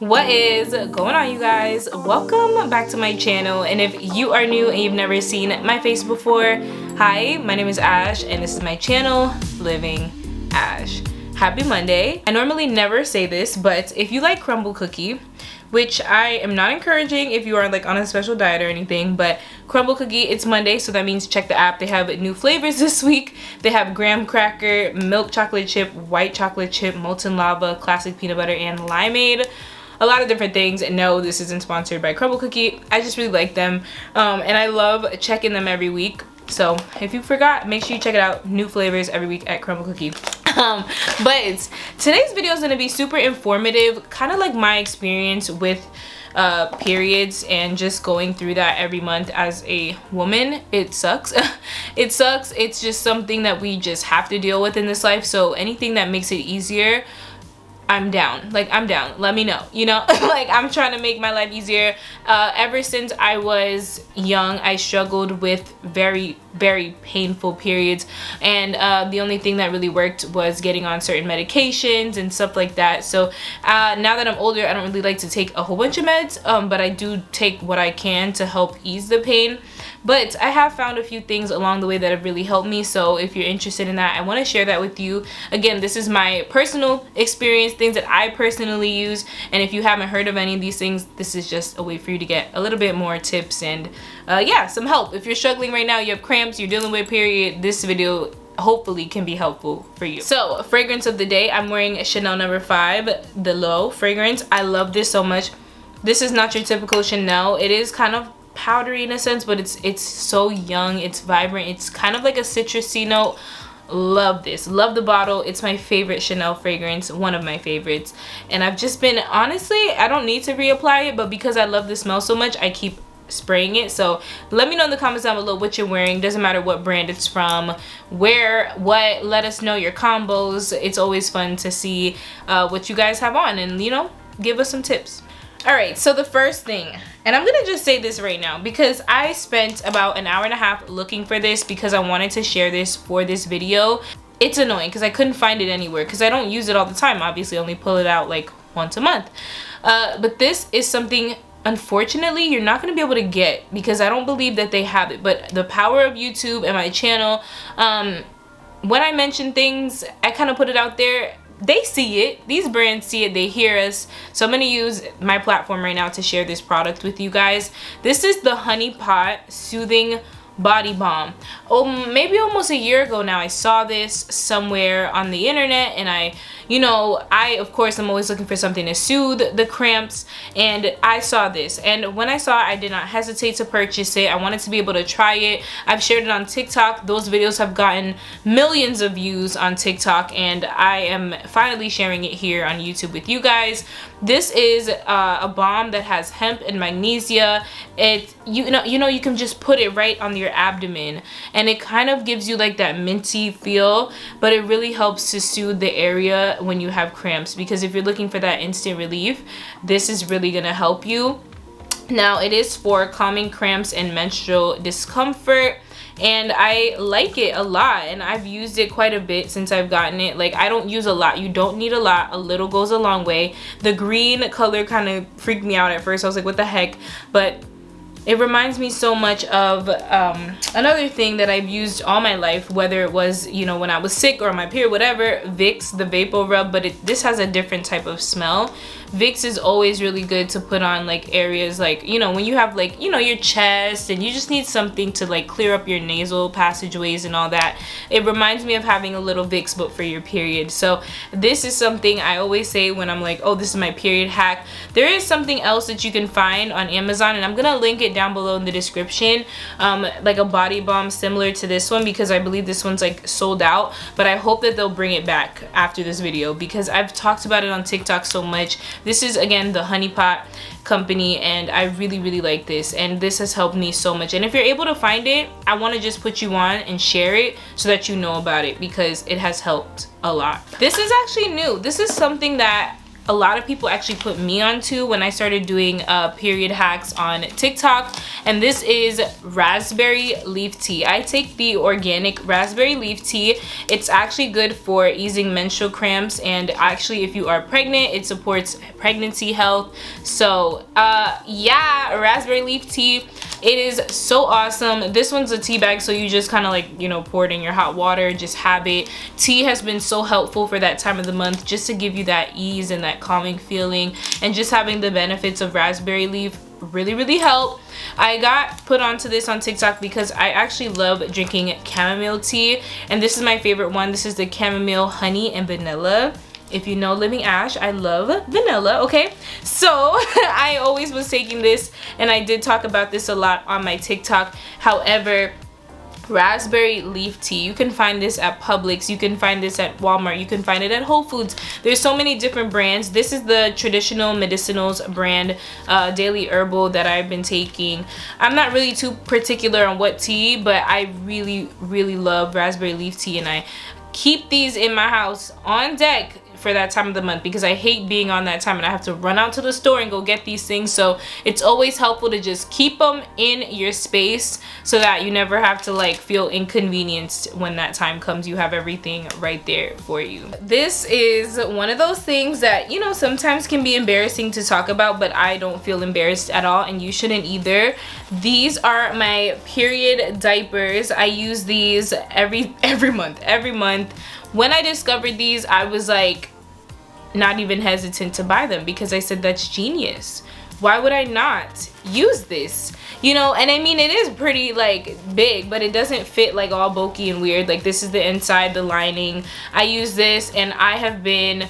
What is going on, you guys? Welcome back to my channel, and if you are new and you've never seen my face before, hi, my name is Ash and this is my channel, Living Ash. Happy Monday. I normally never say this, but if you like crumble cookie, which I am not encouraging if you are like on a special diet or anything, but crumble cookie, it's Monday, so that means check the app. They have new flavors this week. They have graham cracker, milk chocolate chip, white chocolate chip, molten lava, classic peanut butter, and limeade. A lot of different things. And no, this isn't sponsored by Crumble Cookie. I just really like them, and I love checking them every week. So if you forgot, make sure you check it out. New flavors every week at Crumble Cookie. But today's video is going to be super informative, kind of like my experience with periods and just going through that every month as a woman. It sucks. It sucks. It's just something that we just have to deal with in this life. So anything that makes it easier, I'm down. Like, I'm down. Let me know, you know? Like, I'm trying to make my life easier. Ever since I was young, I struggled with very painful periods, and the only thing that really worked was getting on certain medications and stuff like that. So now that I'm older, I don't really like to take a whole bunch of meds, but I do take what I can to help ease the pain. But I have found a few things along the way that have really helped me, so if you're interested in that, I want to share that with you. Again, this is my personal experience, things that I personally use, and if you haven't heard of any of these things, this is just a way for you to get a little bit more tips and yeah, some help. If you're struggling right now, you have cramps, you're dealing with a period, this video hopefully can be helpful for you. So, fragrance of the day, I'm wearing Chanel No. 5, the Low fragrance. I love this so much. This is not your typical Chanel. It is kind of powdery in a sense, but it's so young, it's vibrant, it's kind of like a citrusy note. Love this, love the bottle. It's my favorite Chanel fragrance, one of my favorites, and I've just been, honestly, I don't need to reapply it, but because I love the smell so much, I keep spraying it. So let me know in the comments down below what you're wearing. Doesn't matter what brand it's from, where, what, let us know your combos. It's always fun to see what you guys have on, and you know, give us some tips. Alright, so the first thing, and I'm gonna just say this right now because I spent about an hour and a half looking for this because I wanted to share this for this video. It's annoying because I couldn't find it anywhere because I don't use it all the time. Obviously, I only pull it out like once a month. But this is something, unfortunately, you're not going to be able to get because I don't believe that they have it. But the power of YouTube and my channel, when I mention things, I kind of put it out there. They see it, these brands see it, they hear us, so I'm going to use my platform right now to share this product with you guys. This is the Honey Pot Soothing Body Balm. Maybe almost a year ago now, I saw this somewhere on the internet, and I of course I'm always looking for something to soothe the cramps, and I saw this, and when I saw it, I did not hesitate to purchase it. I wanted to be able to try it. I've shared it on TikTok. Those videos have gotten millions of views on TikTok, and I am finally sharing it here on YouTube with you guys. This is a balm that has hemp and magnesia. You know you can just put it right on your abdomen, and it kind of gives you like that minty feel, but it really helps to soothe the area when you have cramps, because if you're looking for that instant relief, this is really gonna help you. Now, it is for calming cramps and menstrual discomfort, and I like it a lot, and I've used it quite a bit since I've gotten it. Like, I don't use a lot. You don't need a lot. A little goes a long way. The green color kind of freaked me out at first. I was like, what the heck? But it reminds me so much of another thing that I've used all my life, whether it was, you know, when I was sick or on my period, whatever, Vicks, the Vapor Rub, but this has a different type of smell. Vicks is always really good to put on like areas like, you know, when you have like, you know, your chest and you just need something to like clear up your nasal passageways and all that. It reminds me of having a little Vicks, but for your period. So this is something I always say when I'm like, oh, this is my period hack. There is something else that you can find on Amazon, and I'm gonna link it down below in the description, like a body balm similar to this one, because I believe this one's like sold out, but I hope that they'll bring it back after this video because I've talked about it on TikTok so much. This is, again, the Honey Pot company, and I really like this, and this has helped me so much. And if you're able to find it, I want to just put you on and share it so that you know about it because it has helped a lot. This is actually new. This is something that a lot of people actually put me onto when I started doing period hacks on TikTok, and this is raspberry leaf tea. I take the organic raspberry leaf tea. It's actually good for easing menstrual cramps, and actually if you are pregnant, it supports pregnancy health. So yeah, raspberry leaf tea, it is so awesome. This one's a tea bag, so you just kind of like, you know, pour it in your hot water, just have it. Tea has been so helpful for that time of the month, just to give you that ease and that calming feeling, and just having the benefits of raspberry leaf really help. I got put onto this on TikTok because I actually love drinking chamomile tea, and this is my favorite one. This is the chamomile honey and vanilla. If you know Living Ash, I love vanilla, okay? So I always was taking this, and I did talk about this a lot on my TikTok. However, raspberry leaf tea, you can find this at Publix, you can find this at Walmart, you can find it at Whole Foods. There's so many different brands. This is the traditional medicinals brand, daily herbal, that I've been taking. I'm not really too particular on what tea, but I really love raspberry leaf tea, and I keep these in my house on deck for that time of the month, because I hate being on that time and I have to run out to the store and go get these things. So it's always helpful to just keep them in your space so that you never have to like feel inconvenienced when that time comes. You have everything right there for you. This is one of those things that, you know, sometimes can be embarrassing to talk about, but I don't feel embarrassed at all, and you shouldn't either. These are my period diapers. I use these every month. When I discovered these, I was like not even hesitant to buy them, because I said, that's genius. Why would I not use this? You know, and I mean, it is pretty like big, but it doesn't fit like all bulky and weird. Like, this is the inside, the lining. I use this and I have been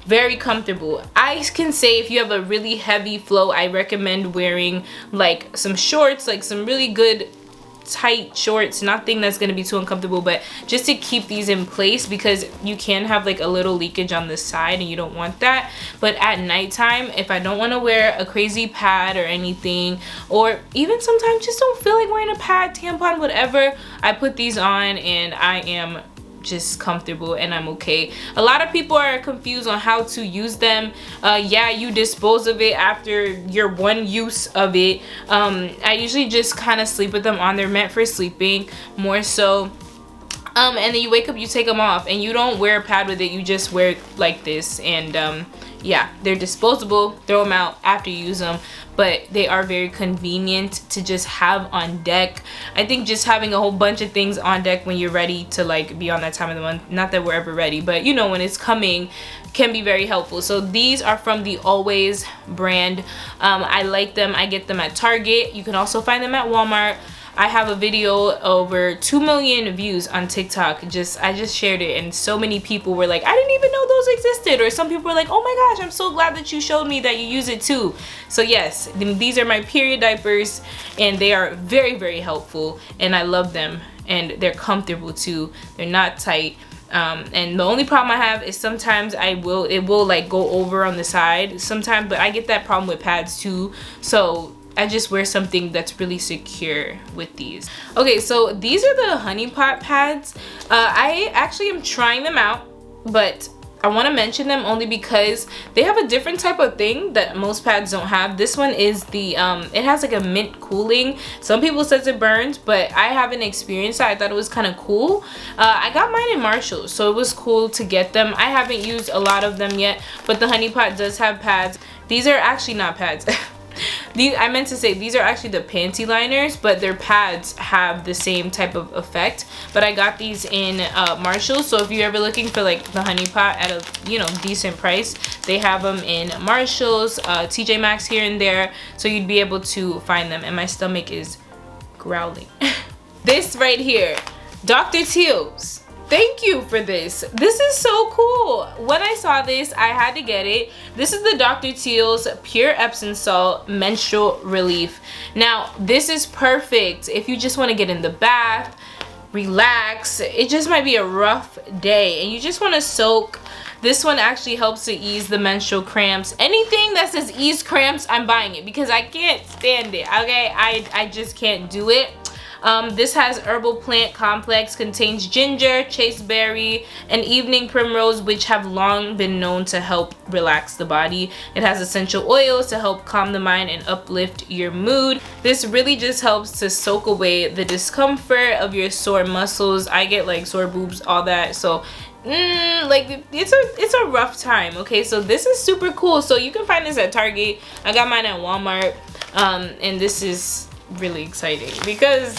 very comfortable. I can say if you have a really heavy flow, I recommend wearing like some shorts, like some really good tight shorts, nothing that's going to be too uncomfortable, but just to keep these in place, because you can have like a little leakage on the side and you don't want that. But at nighttime, if I don't want to wear a crazy pad or anything, or even sometimes just don't feel like wearing a pad, tampon, whatever, I put these on and I am just comfortable and I'm okay. A lot of people are confused on how to use them. Yeah, you dispose of it after your one use of it. I usually just kind of sleep with them on. They're meant for sleeping more so. And then you wake up, you take them off, and you don't wear a pad with it, you just wear it like this. And yeah, they're disposable. Throw them out after you use them, but they are very convenient to just have on deck. I think just having a whole bunch of things on deck when you're ready to like be on that time of the month, not that we're ever ready, but you know, when it's coming, can be very helpful. So these are from the Always brand. I like them. I get them at Target. You can also find them at Walmart. I have a video over 2 million views on TikTok. I just shared it, and so many people were like, I didn't even know those existed. Or some people were like, oh my gosh, I'm so glad that you showed me that you use it too. So yes, these are my period diapers, and they are very helpful, and I love them, and they're comfortable too. They're not tight. And the only problem I have is sometimes it will like go over on the side sometimes, but I get that problem with pads too. So I just wear something that's really secure with these. Okay, so these are the honey pot pads. I actually am trying them out, but I want to mention them only because they have a different type of thing that most pads don't have. This one is the it has like a mint cooling. Some people says it burns, but I haven't experienced that. I thought it was kind of cool. I got mine in Marshall, so it was cool to get them. I haven't used a lot of them yet, but the honey pot does have pads. These are actually not pads. I meant to say these are actually the panty liners, but their pads have the same type of effect. But I got these in Marshall, so if you're ever looking for like the honey pot at a, you know, decent price, they have them in Marshall's, TJ Maxx here and there, so you'd be able to find them. And my stomach is growling. This right here, Dr. Teal's. Thank you for this. This is so cool. When I saw this, I had to get it. This is the Dr. Teal's Pure Epsom Salt Menstrual Relief. Now, this is perfect if you just want to get in the bath, relax. It just might be a rough day and you just want to soak. This one actually helps to ease the menstrual cramps. Anything that says ease cramps, I'm buying it because I can't stand it, okay? I just can't do it. This has herbal plant complex, contains ginger, chasteberry, and evening primrose, which have long been known to help relax the body. It has essential oils to help calm the mind and uplift your mood. This really just helps to soak away the discomfort of your sore muscles. I get like sore boobs, all that, so like it's a rough time. Okay, so this is super cool. So you can find this at Target. I got mine at Walmart, and this is really exciting because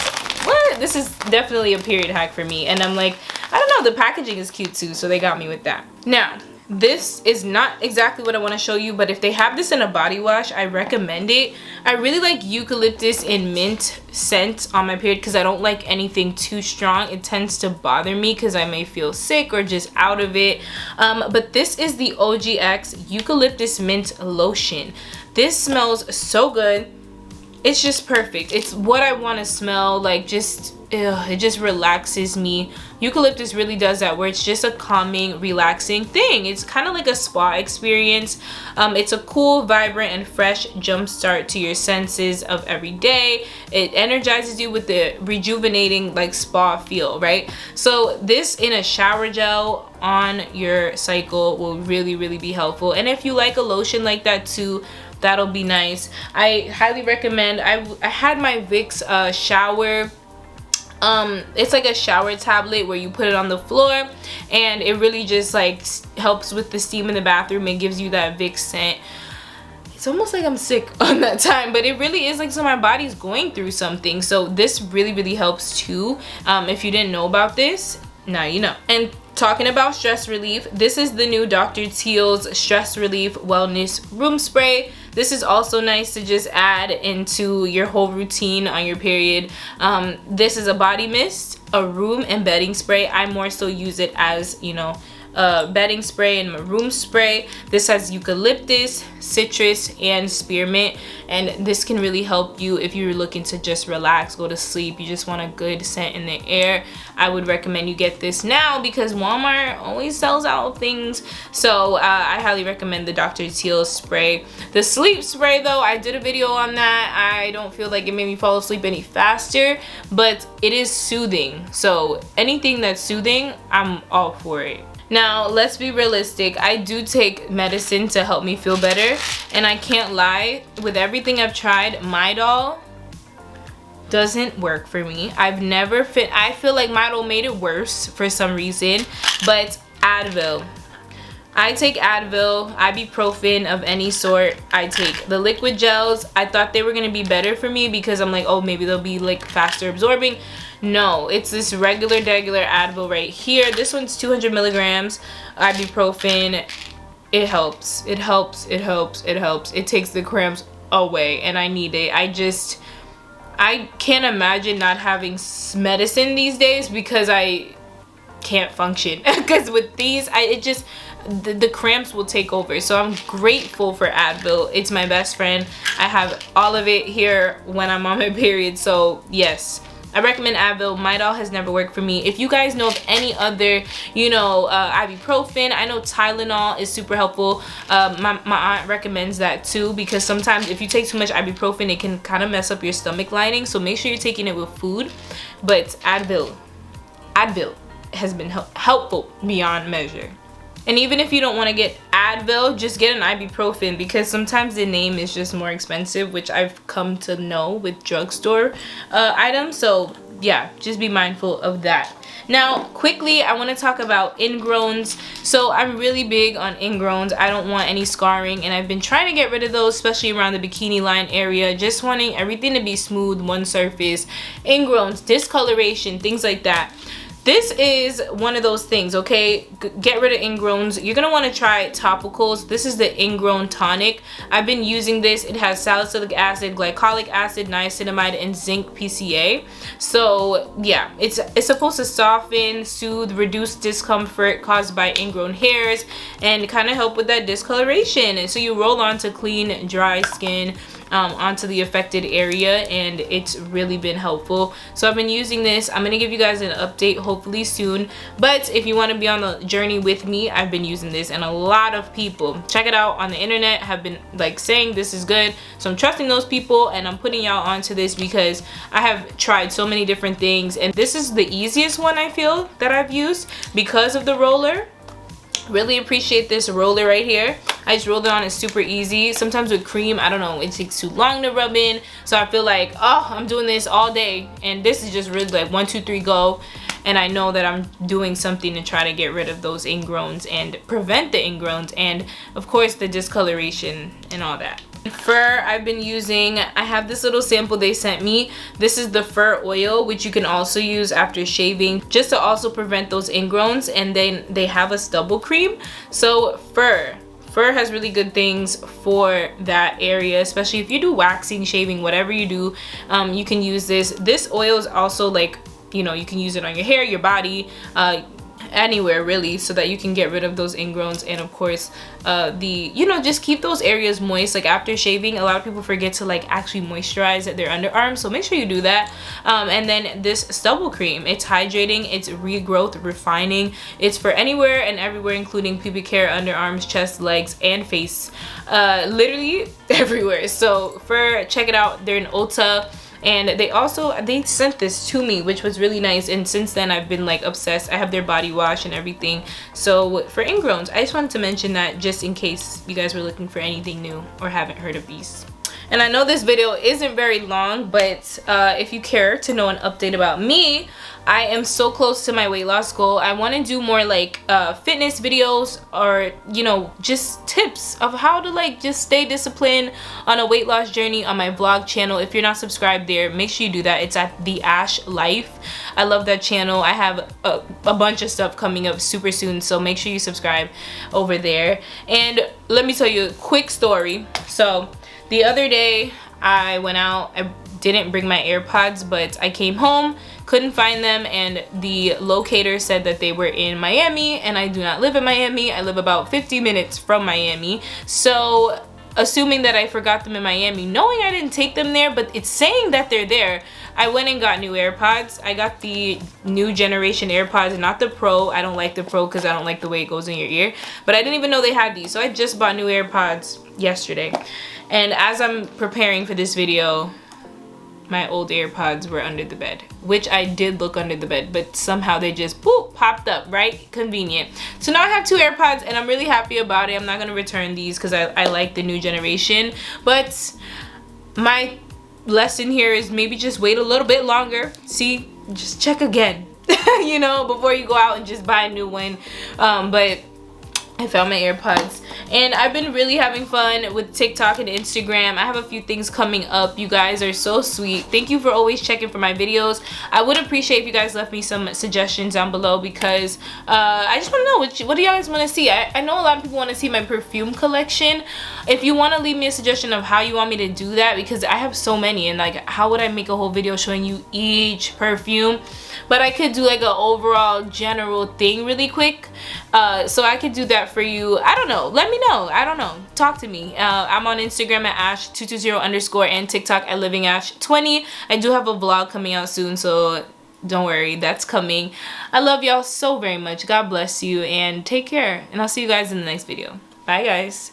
this is definitely a period hack for me, and I'm like, I don't know, the packaging is cute too, so they got me with that. Now this is not exactly what I want to show you, but if they have this in a body wash, I recommend it. I really like eucalyptus and mint scent on my period because I don't like anything too strong. It tends to bother me because I may feel sick or just out of it. But this is the OGX Eucalyptus Mint Lotion. This smells so good. It's just perfect. It's what I want to smell like. Just it just relaxes me. Eucalyptus really does that, where it's just a calming, relaxing thing. It's kind of like a spa experience. It's a cool, vibrant, and fresh jump start to your senses of every day. It energizes you with the rejuvenating like spa feel, right? So this in a shower gel on your cycle will really be helpful. And if you like a lotion like that too, that'll be nice. I highly recommend. I had my Vicks shower. It's like a shower tablet where you put it on the floor, and it really just like helps with the steam in the bathroom. It gives you that Vicks scent. It's almost like I'm sick on that time, but it really is like, so my body's going through something. So this really helps too. If you didn't know about this, now you know. And talking about stress relief, this is the new Dr. Teal's Stress Relief Wellness Room Spray. This is also nice to just add into your whole routine on your period. This is a body mist, a room and bedding spray. I more so use it as, you know, bedding spray and room spray. This has eucalyptus, citrus, and spearmint, and this can really help you if you're looking to just relax, go to sleep, you just want a good scent in the air. I would recommend you get this now because Walmart always sells out things. So I highly recommend the Dr. Teal spray. The sleep spray though, I did a video on that. I don't feel like it made me fall asleep any faster, but it is soothing. So anything that's soothing, I'm all for it. Now, let's be realistic. I do take medicine to help me feel better, and I can't lie, with everything I've tried, Midol doesn't work for me. I've never I feel like Midol made it worse for some reason, but Advil. I take Advil, ibuprofen of any sort. I take the liquid gels. I thought they were gonna be better for me because I'm like, oh, maybe they'll be like faster absorbing. No, it's this regular Advil right here. This one's 200 milligrams ibuprofen. It helps. It helps. It helps. It helps. It takes the cramps away, and I need it. I can't imagine not having medicine these days because I can't function. Because with these, the cramps will take over. So I'm grateful for Advil. It's my best friend. I have all of it here when I'm on my period. So yes, I recommend Advil. Midol has never worked for me. If you guys know of any other, you know, ibuprofen, I know Tylenol is super helpful. My aunt recommends that too, because sometimes if you take too much ibuprofen, it can kind of mess up your stomach lining. So make sure you're taking it with food. But Advil has been helpful beyond measure. And even if you don't want to get Advil, just get an ibuprofen, because sometimes the name is just more expensive, which I've come to know with drugstore items. So yeah, just be mindful of that. Now quickly, I want to talk about Ingrowns. So I'm really big on Ingrowns. I don't want any scarring, and I've been trying to get rid of those, especially around the bikini line area, just wanting everything to be smooth, one surface. Ingrowns, discoloration, things like that. This is one of those things, okay? Get rid of Ingrowns. You're gonna want to try topicals. This is the Ingrown tonic. I've been using this. It has salicylic acid, glycolic acid, niacinamide, and zinc PCA. So yeah, it's supposed to soften, soothe, reduce discomfort caused by ingrown hairs, and kind of help with that discoloration. And so you roll on to clean, dry skin. onto the affected area, and it's really been helpful. So I've been using this. I'm gonna give you guys an update hopefully soon, but if you want to be on the journey with me, I've been using this, and a lot of people, check it out, on the internet have been like saying this is good. So I'm trusting those people, and I'm putting y'all onto this because I have tried so many different things, and this is the easiest one I feel that I've used because of the roller. Really appreciate this roller right here. I just rolled it on. It's super easy. Sometimes with cream, I don't know, it takes too long to rub in, so I feel like, oh, I'm doing this all day, and this is just really like 1 2 3 go, and I know that I'm doing something to try to get rid of those ingrowns and prevent the ingrowns, and of course the discoloration and all that. Fur, I've been using, I have this little sample they sent me. This is the fur oil, which you can also use after shaving just to also prevent those ingrowns, and then they have a stubble cream. So fur has really good things for that area, especially if you do waxing, shaving, whatever you do. You can use this. This oil is also like, you know, you can use it on your hair, your body, anywhere really, so that you can get rid of those ingrowns, and of course you know, just keep those areas moist. Like after shaving, a lot of people forget to like actually moisturize their underarms, so make sure you do that. And then this stubble cream, it's hydrating, it's regrowth refining, it's for anywhere and everywhere, including pubic hair, underarms, chest, legs, and face, literally everywhere. So check it out. They're in Ulta. And they sent this to me, which was really nice, and since then I've been like obsessed. I have their body wash and everything. So for ingrowns, I just wanted to mention that just in case you guys were looking for anything new or haven't heard of these. And I know this video isn't very long, but if you care to know an update about me, I am so close to my weight loss goal. I want to do more like fitness videos, or you know, just tips of how to like just stay disciplined on a weight loss journey on my vlog channel. If you're not subscribed there, make sure you do that. It's at The Ash Life. I love that channel. I have a bunch of stuff coming up super soon, so make sure you subscribe over there. And let me tell you a quick story. So the other day I went out. I didn't bring my AirPods, but I came home, couldn't find them, and the locator said that they were in Miami, and I do not live in Miami. I live about 50 minutes from Miami. So assuming that I forgot them in Miami, knowing I didn't take them there, but it's saying that they're there, I went and got new AirPods. I got the new generation AirPods, not the Pro. I don't like the Pro because I don't like the way it goes in your ear, but I didn't even know they had these. So I just bought new AirPods yesterday, and as I'm preparing for this video, my old AirPods were under the bed, which I did look under the bed, but somehow they just popped up, right? Convenient. So now I have 2 AirPods, and I'm really happy about it. I'm not gonna return these because I like the new generation, but my lesson here is maybe just wait a little bit longer. See, just check again, you know, before you go out and just buy a new one. But I found my AirPods, and I've been really having fun with TikTok and Instagram. I have a few things coming up. You guys are so sweet. Thank you for always checking for my videos. I would appreciate if you guys left me some suggestions down below, because I just want to know what do you guys want to see. I know a lot of people want to see my perfume collection. If you want to leave me a suggestion of how you want me to do that, because I have so many, and like how would I make a whole video showing you each perfume? But I could do like an overall general thing really quick. So I could do that for you. I don't know. Let me know. I don't know. Talk to me. I'm on Instagram at ash220_ and TikTok at livingash20. I do have a vlog coming out soon, so don't worry, that's coming. I love y'all so very much. God bless you, and take care. And I'll see you guys in the next video. Bye, guys.